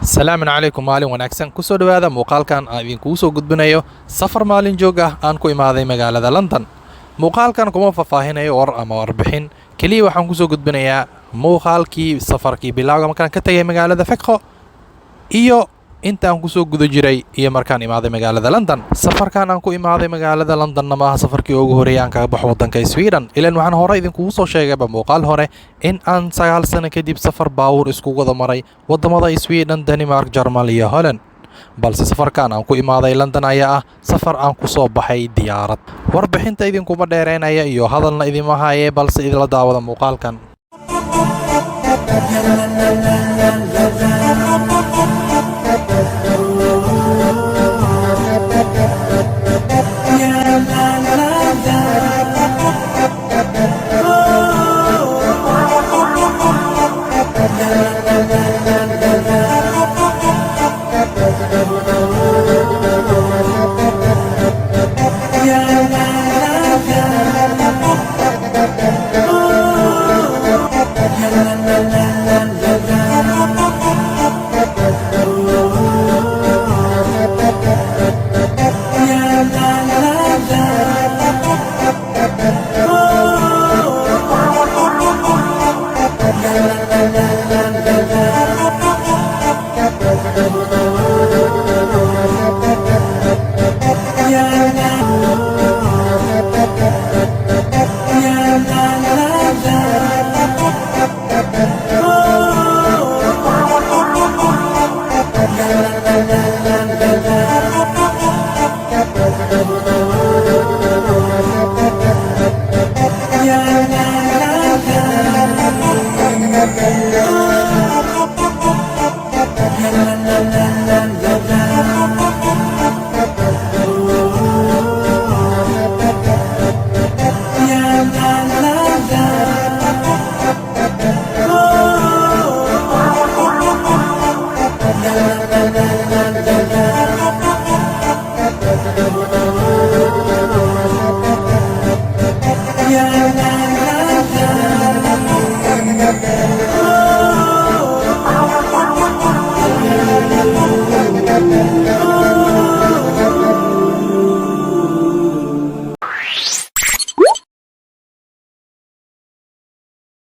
Salaamun calaykum maalin wanaagsan ku soo dhawaada muuqaalkan aan idinkugu soo gudbinayo safar maalin joog ah aan ku imaaday magaalada London. Muuqaalkan kuma faahfaahinayo war ama warbixin kaliya waxaan ku soo gudbinayaa muuqaalkii safarkii bilowga markaan ka tagay magaalada Fekho iyo intaan ku soo guda jiray iyo markaan imaaday magaalada London. Safarkan aan ku imaaday magaalada London ma aha safarkii ugu horeeyay aan kaga baxo waddanka Sweden. Ilaan waxaan hore idinkugu soo sheegay muuqaal hore in aan 9 sano kadib safar baawur isku wada maray wadamada Sweden, Denmark, Jarmal iyo Holland. balse safarkan aan ku imaaday London ayaa ah safar aan ku soo baxay diyaarad. Warbixinta idinkuma dheereynaya iyo hadalna idima haye balse idila daawada muuqaalkan.